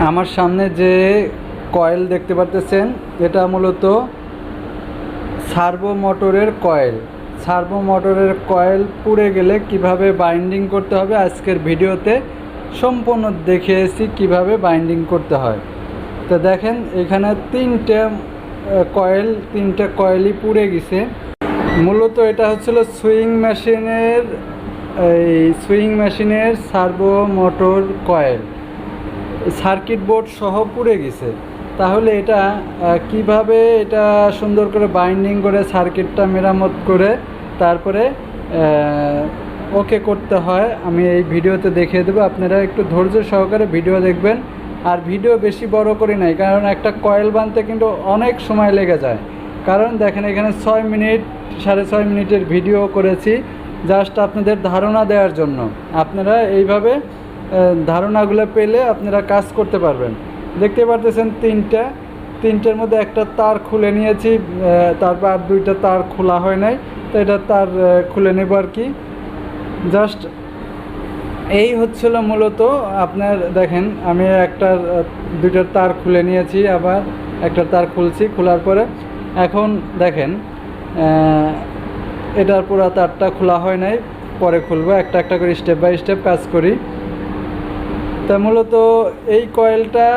আমার সামনে যে কয়েল দেখতে পারতেছেন, এটা মূলত সার্ভো মোটরের কয়েল। সার্ভো মোটরের কয়েল পুড়ে গেলে কিভাবে বাইন্ডিং করতে হবে আজকের ভিডিওতে সম্পূর্ণ দেখিয়েছি কিভাবে বাইন্ডিং করতে হয়। তো দেখেন এখানে তিনটা কয়েলই পুড়ে গেছে। মূলত এটা হচ্ছিল সুইং মেশিনের servo motor coil, circuit board সহ পুড়ে গেছে। তাহলে এটা কিভাবে এটা সুন্দর করে বাইন্ডিং করে সার্কিটটা মেরামত করে তারপরে ওকে করতে হয় আমি এই ভিডিওতে দেখিয়ে দেবো। আপনারা একটু ধৈর্য সহকারে ভিডিও দেখবেন, আর ভিডিও বেশি বড় করি নাই, কারণ একটা কয়েল বানতে কিন্তু অনেক সময় লেগে যায়। কারণ দেখেন এখানে 6 মিনিট 6.5 মিনিটের ভিডিও করেছি জাস্ট আপনাদের ধারণা দেওয়ার জন্য। আপনারা এইভাবে ধারণাগুলো পেলে আপনারা কাজ করতে পারবেন। দেখতে পারতেছেন তিনটার মধ্যে একটা তার খুলে নিয়েছি, তারপর আর 2টা তার খোলা হয় নাই, তো এটা তার খুলে নেব আর কি। জাস্ট এই হচ্ছিল মূলত আপনার। দেখেন আমি 2টার তার খুলে নিয়েছি, আবার একটা তার খুলছি, খোলার পরে এখন দেখেন এটার পুরো তারটা খোলা হয় নাই, পরে খুলবো। একটা করে স্টেপ বাই স্টেপ কাজ করি। তা মূলত এই কয়েলটা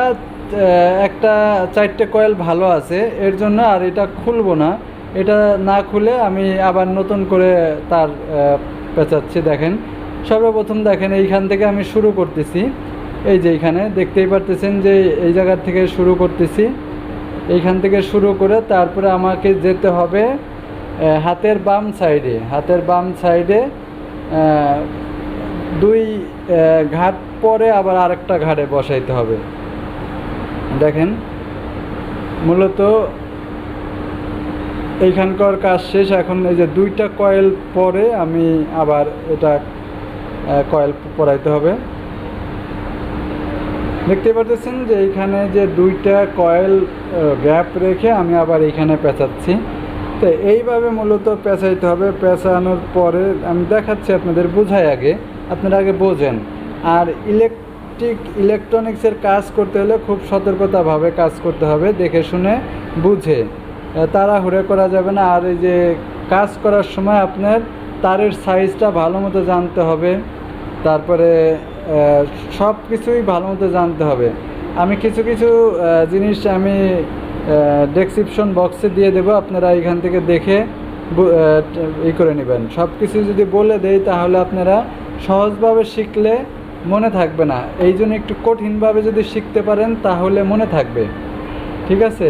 একটা 4টে কয়েল ভালো আছে এর জন্য, আর এটা খুলবো না। এটা না খুলে আমি আবার নতুন করে তার পেঁচাচ্ছি। দেখেন সর্বপ্রথম দেখেন এইখান থেকে আমি শুরু করতেছি। এই যে এইখানে দেখতেই পারতেছেন যে এই জায়গা থেকে শুরু করতেছি। এইখান থেকে শুরু করে তারপরে আমাকে যেতে হবে হাতের বাম সাইডে 2 ঘাট পরে আবার আরেকটা ঘাটে বসাইতে হবে। দেখেন মূলত এইখানকার কাজ শেষ। এখন এই যে 2টা কয়েল পরে আমি আবার এটা কয়েল পরাইতে হবে। দেখতে পাচ্ছেন যে এইখানে যে 2টা কয়েল গ্যাপ রেখে আমি আবার এইখানে পেঁচাচ্ছি। তো এইভাবে মূলত পেঁচাইতে হবে। পেঁচানোর পরে আমি দেখাচ্ছি আপনাদের, বোঝাই আগে, আপনারা আগে বোঝেন। আর ইলেকট্রনিক্সের কাজ করতে হলে খুব সতর্কতাভাবে কাজ করতে হবে, দেখে শুনে বুঝে, তাড়াহুড়ো করা যাবে না। আর এই যে কাজ করার সময় আপনার তারের সাইজটা ভালো মতো জানতে হবে, তারপরে সব কিছুই ভালো মতো জানতে হবে। আমি কিছু জিনিস আমি ডেসক্রিপশন বক্সে দিয়ে দেবো, আপনারা এখান থেকে দেখে করে নেবেন। সব কিছু যদি বলে দেই তাহলে আপনারা সহজভাবে শিখলে মনে থাকবে না, এই জন্য একটু কঠিনভাবে যদি শিখতে পারেন তাহলে মনে থাকবে। ঠিক আছে,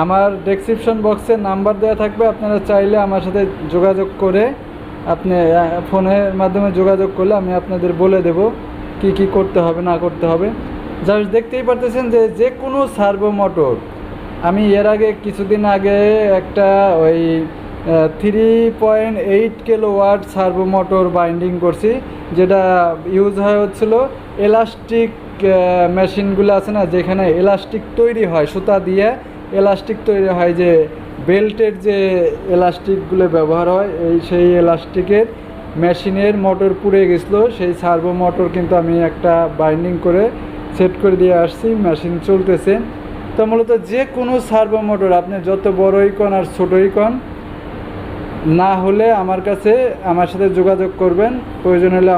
আমার ডেসক্রিপশন বক্সে নাম্বার দেওয়া থাকবে, আপনারা চাইলে আমার সাথে যোগাযোগ করে আপনি ফোনের মাধ্যমে যোগাযোগ করলে আমি আপনাদের বলে দেব কি করতে হবে না করতে হবে। জাস্ট দেখতেই পারতেছেন যে কোনো সার্ভো মোটর, আমি এর আগে কিছুদিন আগে একটা ওই 3.8 কিলোওয়াট সার্ভো মোটর বাইন্ডিং করছি, যেটা ইউজ হচ্ছিল এলাস্টিক মেশিনগুলো আছে না, যেখানে এলাস্টিক তৈরি হয়, সুতা দিয়ে এলাস্টিক তৈরি হয়, যে বেল্টের যে এলাস্টিকগুলো ব্যবহার হয়, সেই এলাস্টিকের মেশিনের মোটর পুড়ে গেছিলো। সেই সার্ভো মোটর কিন্তু আমি একটা বাইন্ডিং করে সেট করে দিয়ে আসছি, মেশিন চলতেছে। তো মূলত যে কোনো সার্ভো মোটর আপনি যত বড়ই কোন আর ছোটোই কোন না হলে আমার সাথে যোগাযোগ করবেন, প্রয়োজন হলে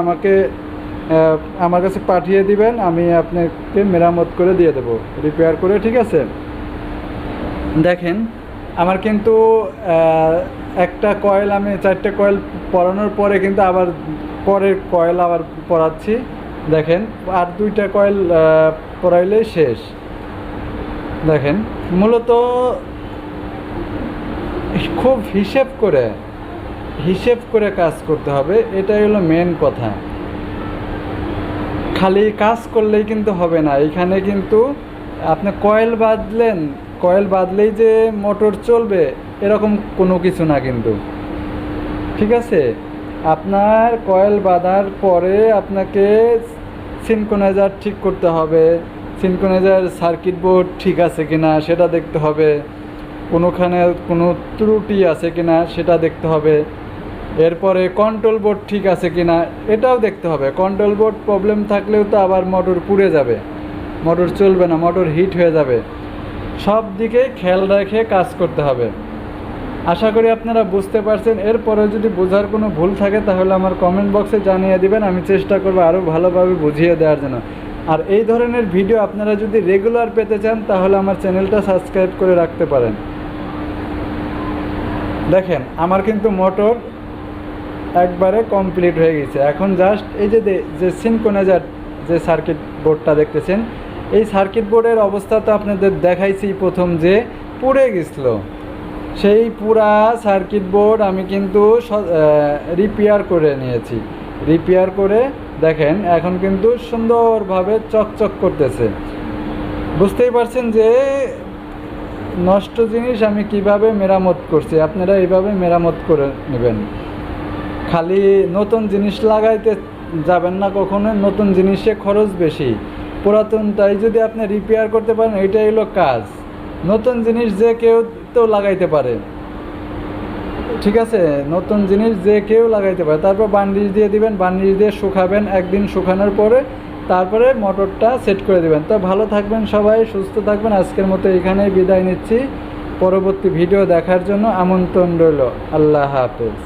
আমার কাছে পাঠিয়ে দিবেন, আমি আপনাকে মেরামত করে দিয়ে দেবো, রিপেয়ার করে। ঠিক আছে, দেখেন আমার কিন্তু একটা কয়েল, আমি 4টে কয়েল পরানোর পরে কিন্তু আবার পরের কয়েল আবার পরাচ্ছি। দেখেন আর 2টা কয়েল পরাইলেই শেষ। দেখেন মূলত খুব হিসেব করে কাজ করতে হবে, এটাই হলো মেন কথা। খালি কাজ করলেই কিন্তু হবে না। এখানে কিন্তু আপনি কয়েল বাঁধলেই যে মোটর চলবে এরকম কোনো কিছু না কিন্তু। ঠিক আছে, আপনার কয়েল বাঁধার পরে আপনাকে সিনক্রোনাইজার ঠিক করতে হবে, সিনক্রোনাইজার সার্কিট বোর্ড ঠিক আছে কিনা সেটা দেখতে হবে, কোনোখানে কোনো ত্রুটি আছে কিনা সেটা দেখতে হবে, এরপরে কন্ট্রোল বোর্ড ঠিক আছে কিনা এটাও দেখতে হবে। কন্ট্রোল বোর্ড প্রবলেম থাকলেও তো আবার মোটর পুড়ে যাবে। মোটর চলবে না, মোটর হিট হয়ে যাবে। সব দিকে খেয়াল রেখে কাজ করতে হবে। আশা করি আপনারা বুঝতে পারছেন। এরপরে যদি বোঝার কোনো ভুল থাকে তাহলে আমার কমেন্ট বক্সে জানিয়ে দিবেন, আমি চেষ্টা করব আরও ভালোভাবে বুঝিয়ে দেওয়ার জন্য। আর এই ধরনের ভিডিও আপনারা যদি রেগুলার পেতে চান তাহলে আমার চ্যানেলটা সাবস্ক্রাইব করে রাখতে পারেন। দেখেন আমার কিন্তু মোটর একবারে কমপ্লিট হয়ে গেছে। এখন জাস্ট এই যে সিনক্রোনাইজার যে সার্কিট বোর্ডটা দেখতেছেন, এই সার্কিট বোর্ডের অবস্থা তো আপনাদের দেখাইছি প্রথম যে পুড়ে গেছিলো। সেই পুরা সার্কিট বোর্ড আমি কিন্তু রিপেয়ার করে নিয়েছি। রিপেয়ার করে দেখেন এখন কিন্তু সুন্দরভাবে চকচক করতেছে। বুঝতেই পারছেন যে নষ্ট জিনিস আমি কিভাবে মেরামত করছি, আপনারা এইভাবে মেরামত করে নেবেন। খালি নতুন জিনিস লাগাইতে যাবেন না কখনো, নতুন জিনিসে খরচ বেশি। পুরাতনটাই যদি আপনি রিপেয়ার করতে পারেন এটাই হলো কাজ। নতুন জিনিস যে কেউ তো লাগাইতে পারে, ঠিক আছে, নতুন জিনিস যে কেউ লাগাইতে পারে। তারপর বান্ডিজ দিয়ে দিবেন, বান্ডিজ দিয়ে শুকাবেন, একদিন শুকানোর পরে তারপরে মোটরটা সেট করে দিবেন। তো ভালো থাকবেন সবাই, সুস্থ থাকবেন। আজকের মতো এখানেই বিদায় নিচ্ছি। পরবর্তী ভিডিও দেখার জন্য আমন্ত্রণ রইল। আল্লাহ হাফেজ।